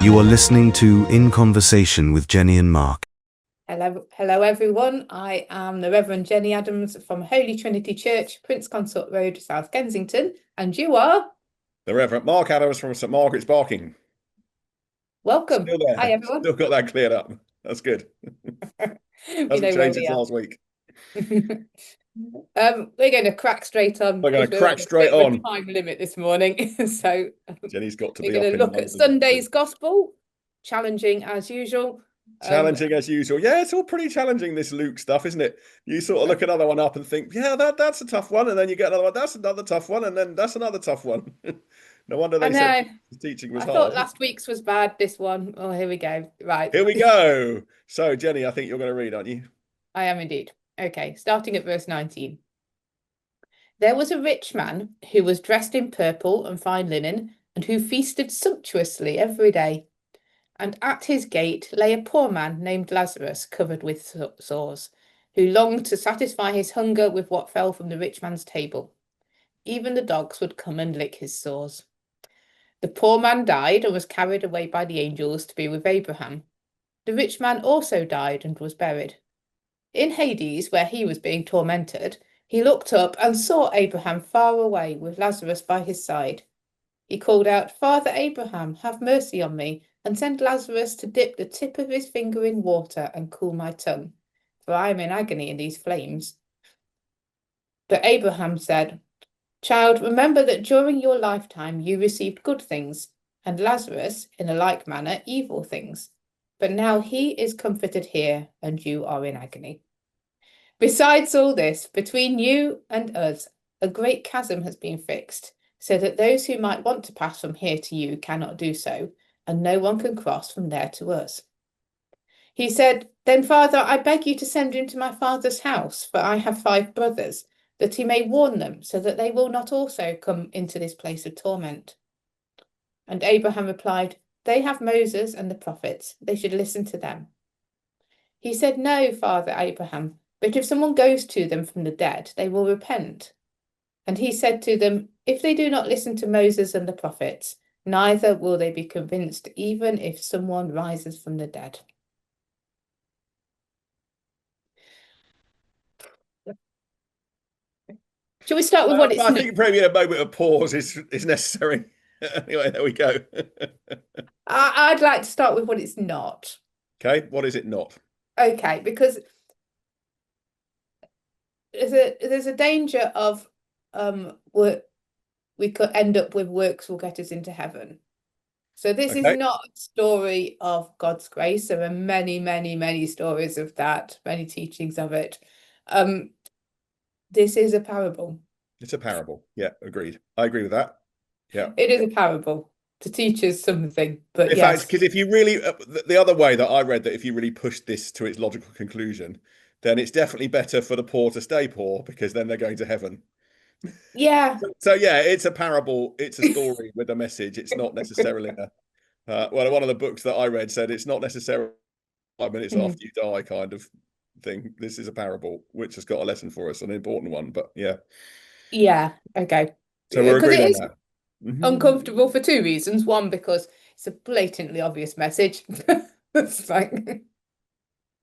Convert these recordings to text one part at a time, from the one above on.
You are listening to In Conversation with Jennie and Mark. Hello everyone. I am the Reverend Jennie Adams from Holy Trinity Church, Prince Consort Road, South Kensington, and you are the Reverend Mark Adams from St Margaret's, Barking. welcome. Still there. Hi everyone. Still got that cleared up. That's good. Hasn't changed since last week. We're going to crack straight on. We're going to crack straight on. Time limit this morning, so Jenny's got to be. We're going to look at Sunday's Gospel, challenging as usual. Challenging as usual. Yeah, it's all pretty challenging, this Luke stuff, isn't it? You sort of look another one up and think, yeah, that's a tough one, and then you get another one, that's another tough one, and then that's another tough one. No wonder they said the teaching was hard. I thought last week's was bad, this one. Oh, here we go. Right. Here we go. So, Jenny, I think you're going to read, aren't you? I am indeed. Okay, starting at verse 19. There was a rich man who was dressed in purple and fine linen, and who feasted sumptuously every day. And at his gate lay a poor man named Lazarus, covered with sores, who longed to satisfy his hunger with what fell from the rich man's table. Even the dogs would come and lick his sores. The poor man died and was carried away by the angels to be with Abraham. The rich man also died and was buried. In Hades, where he was being tormented, he looked up and saw Abraham far away with Lazarus by his side. He called out, "Father Abraham, have mercy on me, and send Lazarus to dip the tip of his finger in water and cool my tongue, for I am in agony in these flames." But Abraham said, "Child, remember that during your lifetime you received good things, and Lazarus, in a like manner, evil things. But now he is comforted here, and you are in agony. Besides all this, between you and us, a great chasm has been fixed, so that those who might want to pass from here to you cannot do so, and no one can cross from there to us." He said, "Then, Father, I beg you to send him to my father's house, for I have 5 brothers, that he may warn them, so that they will not also come into this place of torment." And Abraham replied, "They have Moses and the prophets. They should listen to them." He said, "No, Father Abraham, but if someone goes to them from the dead, they will repent." And he said to them, "If they do not listen to Moses and the prophets, neither will they be convinced, even if someone rises from the dead." Shall we start with what it's I think probably a moment of pause is necessary. Anyway, there we go. I'd like to start with what it's not. Okay, what is it not? Okay, because there's a danger of we could end up with works will get us into heaven. So this is not a story of God's grace. There are many, many, many stories of that, many teachings of it. This is a parable. It's a parable. Yeah, agreed. I agree with that. Yeah. It is a parable to teach us something. But in fact, because if you really, the other way that I read that if you really push this to its logical conclusion, then it's definitely better for the poor to stay poor, because then they're going to heaven. Yeah. So yeah, it's a parable. It's a story with a message. It's not necessarily well, one of the books that I read said it's not necessarily 5 minutes after you die kind of thing. This is a parable which has got a lesson for us, an important one. But yeah. Yeah. Okay. So we're agreed on that. Uncomfortable for 2 reasons. One, because it's a blatantly obvious message. It's like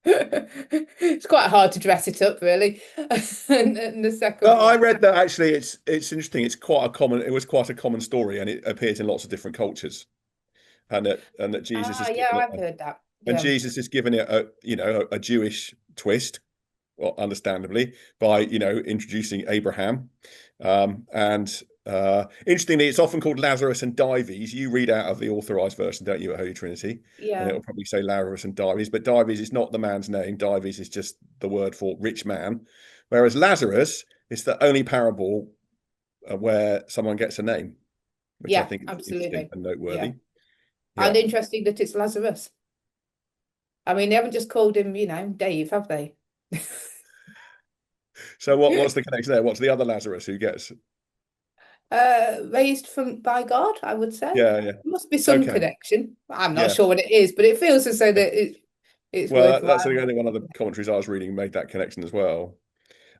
it's quite hard to dress it up, really. and the second one, I read that actually it's interesting. It was quite a common story, and it appears in lots of different cultures. And that Jesus is I've heard that. And Jesus is giving it a Jewish twist, well, understandably, by introducing Abraham. Interestingly, it's often called Lazarus and Dives. You read out of the authorized version, don't you, at Holy Trinity? Yeah. And it'll probably say Lazarus and Dives, but Dives is not the man's name. Dives is just the word for rich man. Whereas Lazarus is the only parable where someone gets a name, which I think is absolutely and noteworthy. Yeah. And interesting that it's Lazarus. I mean, they haven't just called him, Dave, have they? So what's the connection there? What's the other Lazarus who gets raised by God, I would say. Yeah. There must be some connection. I'm not sure what it is, but it feels as though that it's well. That's the only one of the commentaries I was reading made that connection as well.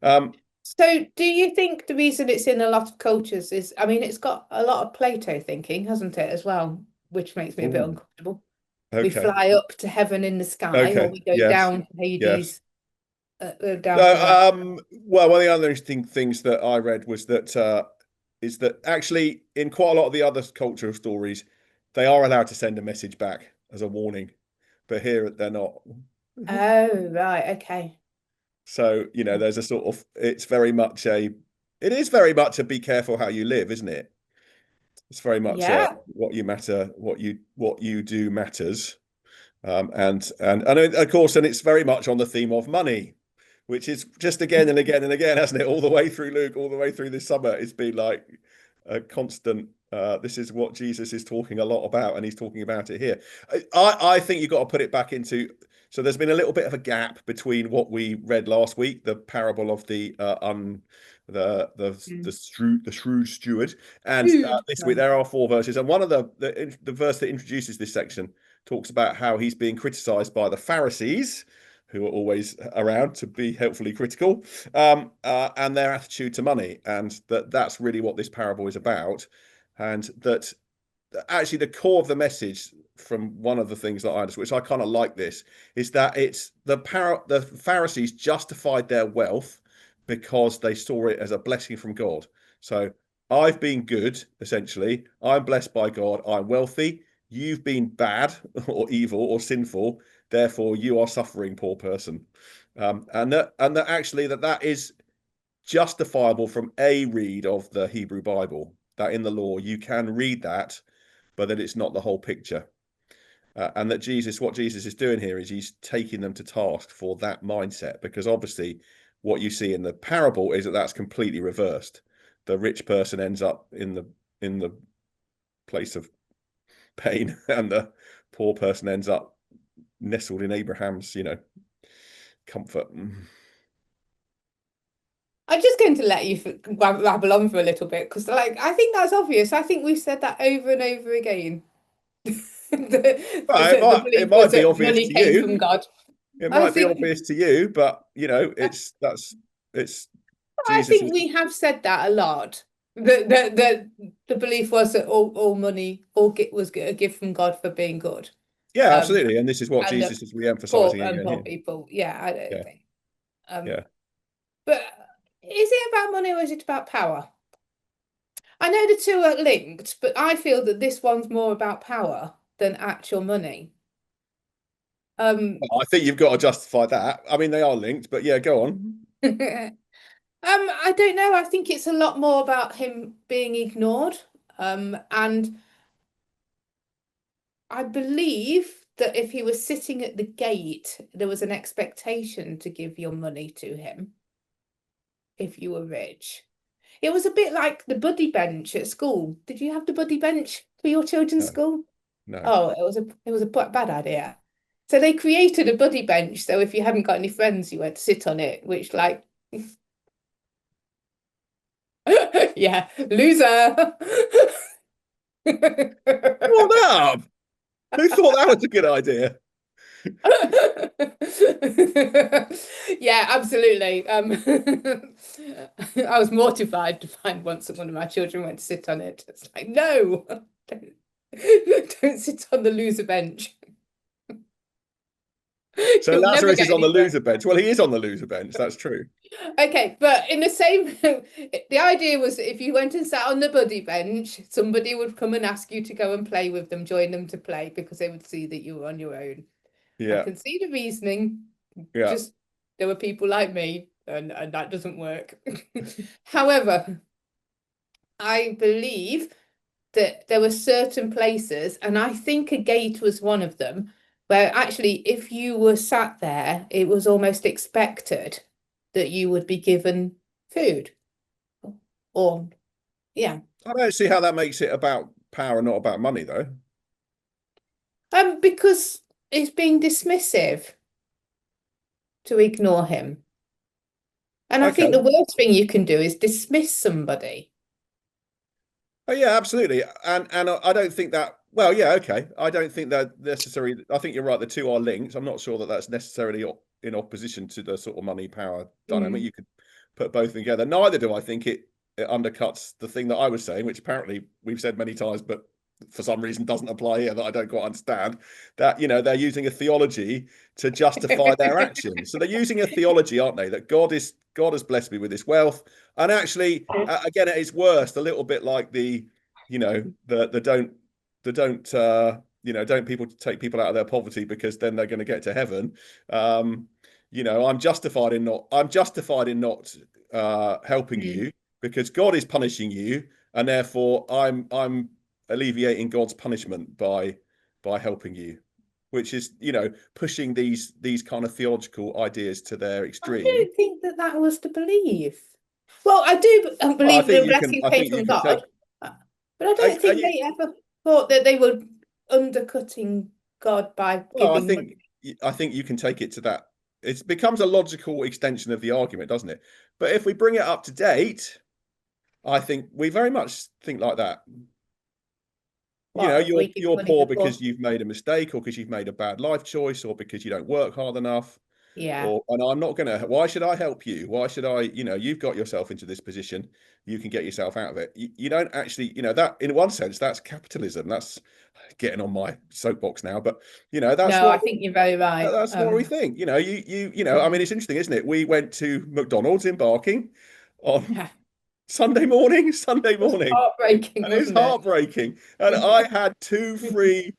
So do you think the reason it's in a lot of cultures is, I mean, it's got a lot of Plato thinking, hasn't it, as well, which makes me a bit uncomfortable. We Okay. fly up to heaven in the sky, or Okay. we go Yes. down to Yes. Hades, down to that. Well, one of the other interesting things that I read was that is that actually in quite a lot of the other cultural stories, they are allowed to send a message back as a warning, but here they're not. Oh, right, okay. So, there's a sort of, it is very much a be careful how you live, isn't it? It's very much Yeah. what you do matters. And of course, and it's very much on the theme of money, which is just again and again and again, hasn't it? All the way through Luke, all the way through this summer, it's been like a constant. This is what Jesus is talking a lot about, and he's talking about it here. I think you've got to put it back into. So there's been a little bit of a gap between what we read last week, the parable of the shrewd steward, and Food. this week there are 4 verses, and one of the verse that introduces this section talks about how he's being criticized by the Pharisees, who are always around to be helpfully critical, and their attitude to money, and that's really what this parable is about, and that actually the core of the message from one of the things that I understood, which I kind of like this, is that it's the Pharisees justified their wealth because they saw it as a blessing from God. So I've been good, essentially. I'm blessed by God. I'm wealthy. You've been bad or evil or sinful. Therefore, you are suffering, poor person. And that actually that is justifiable from a read of the Hebrew Bible. That in the law you can read that, but that it's not the whole picture. And that what Jesus is doing here is he's taking them to task for that mindset, because obviously what you see in the parable is that that's completely reversed. The rich person ends up in the place of pain, and the poor person ends up nestled in Abraham's, comfort. I'm just going to let you rabble on for a little bit because, I think that's obvious. I think we've said that over and over again. The It belief was might be that obvious money to came from you. God. It I might be think obvious to you, but it's I Jesus. think we have said that a lot. The belief was that all money, was a gift from God for being good. Yeah, Um, absolutely. And this is what and Jesus is poor re-emphasizing and again poor here. people. Yeah, I don't Yeah, think. yeah. But is it about money or is it about power? I know the two are linked, but I feel that this one's more about power than actual money. Well, I think you've got to justify that. I mean, they are linked, but yeah, go on. I don't know. I think it's a lot more about him being ignored. And I believe that if he was sitting at the gate, there was an expectation to give your money to him if you were rich. It was a bit like the buddy bench at school. Did you have the buddy bench for your children's No, school? no. Oh, it was a bad idea. So they created a buddy bench. So if you hadn't got any friends, you had to sit on it, which yeah, loser. What up? Who thought that was a good idea? Yeah, absolutely. I was mortified to find once that one of my children went to sit on it. It's like, no, don't sit on the loser bench. So You'll never Lazarus get is on the any friends. loser bench. Well, he is on the loser bench. That's true. Okay, but in the same, the idea was that if you went and sat on the buddy bench, somebody would come and ask you to go and play with them, join them to play, because they would see that you were on your own. I Yeah, can see the reasoning. yeah. Just there were people like me, and that doesn't work. However, I believe that there were certain places, and I think a gate was one of them, where actually, if you were sat there, it was almost expected that you would be given food. Or, yeah. I don't see how that makes it about power and not about money, though. Because it's being dismissive to ignore him. And I think Okay. the worst thing you can do is dismiss somebody. Oh yeah, absolutely. And I don't think that. Well, yeah, okay. I don't think that necessarily. I think you're right. The two are linked. I'm not sure that that's necessarily in opposition to the sort of money power dynamic. You could put both together. Neither do I think it undercuts the thing that I was saying, which apparently we've said many times, but for some reason doesn't apply here that I don't quite understand, that, you know, they're using a theology to justify their actions. So they're using a theology, aren't they, that God has blessed me with this wealth. And actually, again, at its worst, a little bit like the, you know, the don't you know, don't people take people out of their poverty because then they're going to get to heaven. You know, I'm justified in not helping you because God is punishing you, and therefore I'm alleviating God's punishment by helping you, which is, you know, pushing these kind of theological ideas to their extreme. I don't think that was to believe. Well, I do believe the blessings came from God, but I don't think they ever thought that they were undercutting God by giving money. I think you can take it to that. It becomes a logical extension of the argument, doesn't it? But if we bring it up to date, I think we very much think like that. You know, you're poor because you've made a mistake, or because you've made a bad life choice, or because you don't work hard enough. Yeah. And I'm not going to, why should I help you? Why should I, you know, you've got yourself into this position. You can get yourself out of it. You don't actually, you know, that in one sense, that's capitalism. That's getting on my soapbox now, but you know, that's I think you're very right. That's what we think. You know, you know, I mean, it's interesting, isn't it? We went to McDonald's in Barking on Sunday morning. Heartbreaking. And it was heartbreaking. And I had 2 free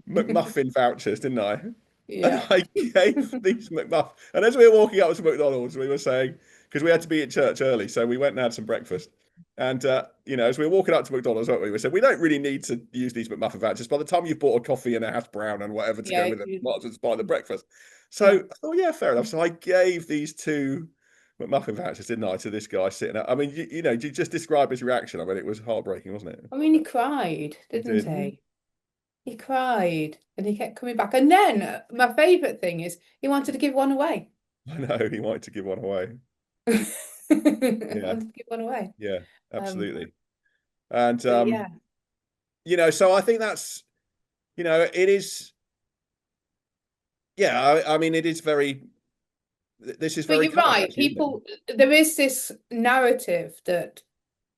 McMuffin vouchers, didn't I? Yeah. And I gave these McMuffin. And as we were walking up to McDonald's, we were saying, because we had to be at church early, so we went and had some breakfast. And, you know, as we were walking up to McDonald's, we said, we don't really need to use these McMuffin vouchers. By the time you've bought a coffee and a hash brown and whatever to go with it, you might as well just buy the breakfast. So, oh, yeah, fair enough. So I gave these 2 McMuffin vouchers, didn't I, to this guy sitting out. I mean, you know, you just describe his reaction. I mean, it was heartbreaking, wasn't it? I mean, he cried, didn't he? He cried and he kept coming back. And then my favourite thing is he wanted to give one away. I know, he wanted to give one away. Wanted to give one away. Yeah, absolutely. And yeah, you know, so I think that's, you know, it is. Yeah, I mean, it is very. This is very. But you're right. People, there is this narrative that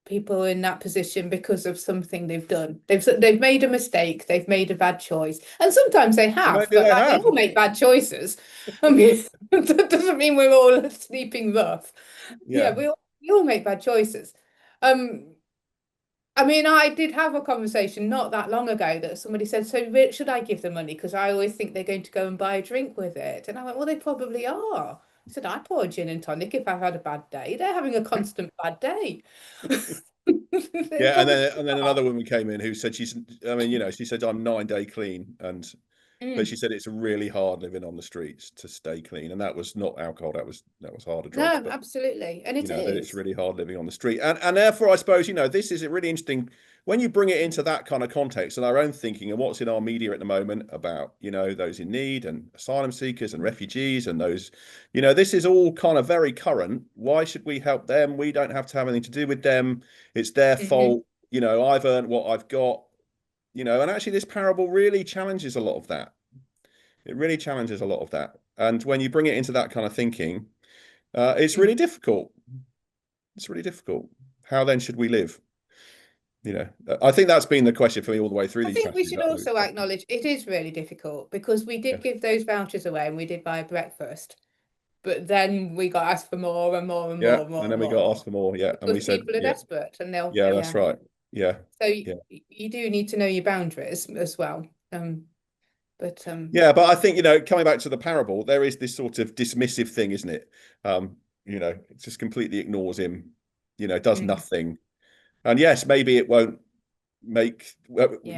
people in that position, because of something they've done, they've made a mistake, they've made a bad choice, and sometimes they have, but they all make bad choices. I mean, that doesn't mean we're all sleeping rough. Yeah, we all make bad choices. I mean, I did have a conversation not that long ago that somebody said, so should I give them money? Because I always think they're going to go and buy a drink with it. And I went, well, they probably are. I said, I pour a gin and tonic if I've had a bad day. They're having a constant bad day. Yeah, and then another woman came in who said I mean, you know, she said I'm 9-day clean, and but she said it's really hard living on the streets to stay clean, and that was not alcohol, that was harder drugs. No, absolutely, and it is. It's really hard living on the street, and therefore I suppose, you know, this is really interesting when you bring it into that kind of context and our own thinking and what's in our media at the moment about, you know, those in need and asylum seekers and refugees and those, you know, this is all kind of very current. Why should we help them? We don't have to have anything to do with them. It's their fault. You know, I've earned what I've got, you know, and actually this parable really challenges a lot of that. It really challenges a lot of that. And when you bring it into that kind of thinking, it's really difficult. It's really difficult. How then should we live? You know, I think that's been the question for me all the way through these. I think we should also acknowledge it is really difficult, because we did give those vouchers away and we did buy a breakfast, but then we got asked for more and more and more and more. And then we got asked for more. Yeah, and we said people are desperate and they'll. Yeah, that's right. Yeah. So you do need to know your boundaries as well. But I think, you know, coming back to the parable, there is this sort of dismissive thing, isn't it? You know, it just completely ignores him, you know, does nothing. And yes, maybe it won't make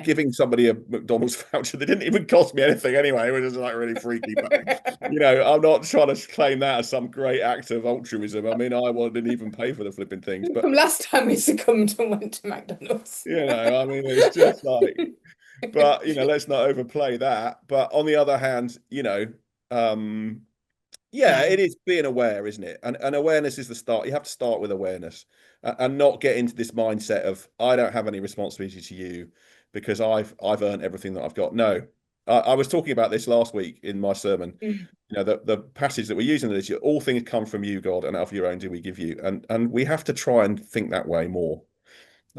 giving somebody a McDonald's voucher that didn't even cost me anything anyway, which is like really freaky. But you know, I'm not trying to claim that as some great act of altruism. I mean, I didn't even pay for the flipping things. But from last time we succumbed and went to McDonald's. You know, I mean, it's just like, but you know, let's not overplay that. But on the other hand, you know, it is being aware, isn't it? And awareness is the start. You have to start with awareness and not get into this mindset of, I don't have any responsibility to you because I've earned everything that I've got. No, I was talking about this last week in my sermon. You know, the passage that we're using is, all things come from you, God, and out of your own do we give you. And we have to try and think that way more,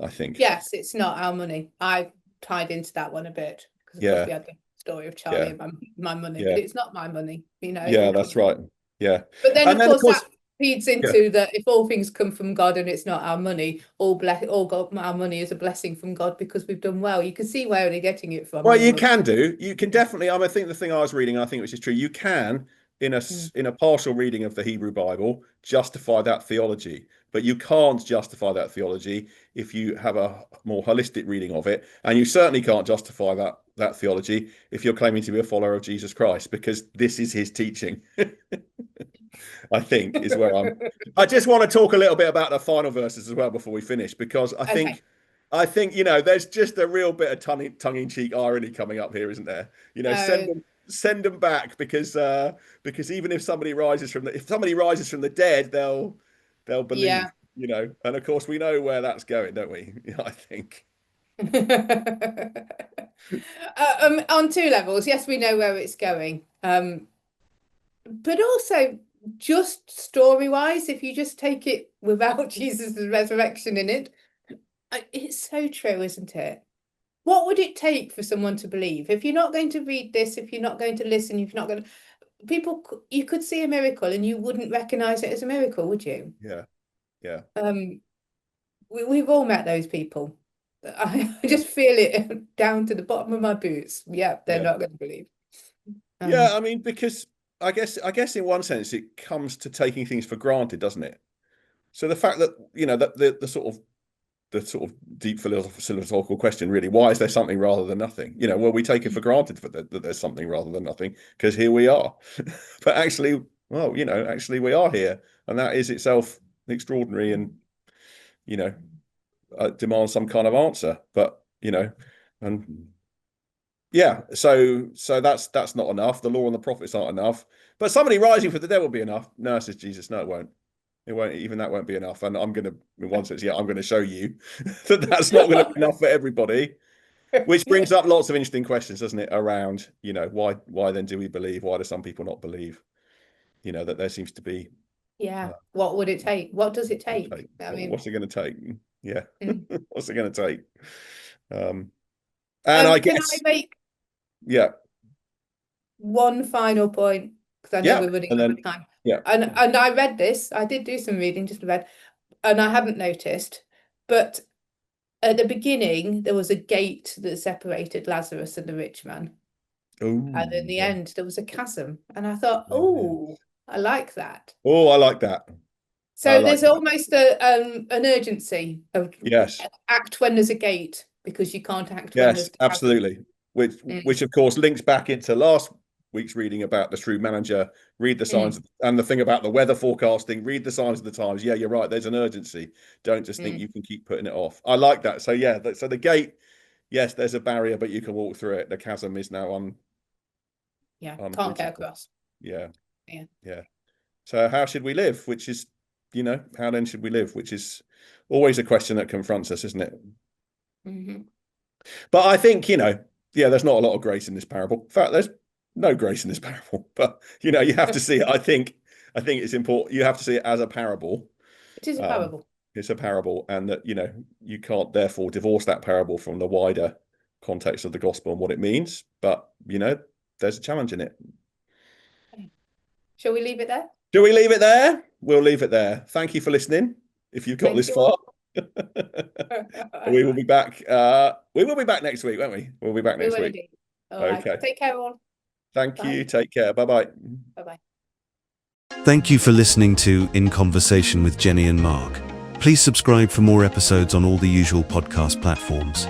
I think. Yes, it's not our money. I tied into that one a bit, because of Yeah. course we had the story of Charlie Yeah. and my money, Yeah. but it's not my money, you know. Yeah, that's right. Yeah. But then, And of then, course, that feeds yeah. into that if all things come from God and it's not our money, all God, our money is a blessing from God because we've done well. You can see where they're getting it from. Well, and all you of can do. You can definitely. I think the thing I was reading, and I think which is true, you can, in a partial reading of the Hebrew Bible, justify that theology, but you can't justify that theology if you have a more holistic reading of it, and you certainly can't justify that theology if you're claiming to be a follower of Jesus Christ, because this is his teaching. I think is where I just want to talk a little bit about the final verses as well before we finish, because I think. You know, there's just a real bit of tongue-in-cheek irony coming up here, isn't there? You know, send them back, because even if somebody rises from the dead, they'll believe. Yeah. You know, and of course we know where that's going, don't we? I think. On two levels, yes, we know where it's going, but also just story-wise, if you just take it without Jesus' resurrection in it, it's so true, isn't it? What would it take for someone to believe? If you're not going to read this, if you're not going to listen, if you're not going to, you could see a miracle and you wouldn't recognize it as a miracle, would you? Yeah. Yeah. We've all met those people. I just feel it down to the bottom of my boots. Yeah, they're not going to believe. Yeah, I mean, because I guess in one sense it comes to taking things for granted, doesn't it? So the fact that, you know, that the sort of deep philosophical question, really, why is there something rather than nothing? You know, well, we take it for granted that there's something rather than nothing because here we are. But actually, well, you know, actually we are here, and that is itself extraordinary, and, you know, demands some kind of answer. But, you know, and yeah, so that's not enough. The law and the prophets aren't enough. But somebody rising from the dead will be enough. No, says Jesus. No, it won't. It won't. Even that won't be enough. And I'm going to, in one sense, I'm going to show you that that's not going to be enough for everybody. Which brings up lots of interesting questions, doesn't it? Around, you know, why then do we believe? Why do some people not believe? You know, that there seems to be. Yeah. What would it take? What does it take? I mean, what's it going to take? Yeah. What's it going to take? And I guess. Can I make one final point? Because I know we're running out of time. Yeah. And I read this. I did do some reading, just read, and I hadn't noticed. But at the beginning, there was a gate that separated Lazarus and the rich man. Ooh, and in the end, there was a chasm. And I thought, oh, I like that. Oh, I like that. So there's almost an urgency of act when there's a gate, because you can't act when there's a absolutely. Which of course links back into last week's reading about the shrewd manager. Read the signs, and the thing about the weather forecasting, read the signs of the times. Yeah, you're right, there's an urgency. Don't just think you can keep putting it off. I like that. So yeah, so the gate, yes, there's a barrier, but you can walk through it. The chasm is now can't get across. Yeah. So how should we live? Which is, you know, how then should we live? Which is always a question that confronts us, isn't it? But I think, you know, there's not a lot of grace in this parable. In fact, there's no grace in this parable. But, you know, you have to see it. I think it's important. You have to see it as a parable. It is a parable. It's a parable, and that, you know, you can't therefore divorce that parable from the wider context of the gospel and what it means. But, you know, there's a challenge in it. Shall we leave it there? Do we leave it there? We'll leave it there. Thank you for listening. If you've got this far. We will be back. We will be back next week, won't we? We'll be back next week. Okay. Take care, all. Thank you. Take care. Bye-bye. Bye-bye. Thank you for listening to In Conversation with Jennie and Mark. Please subscribe for more episodes on all the usual podcast platforms.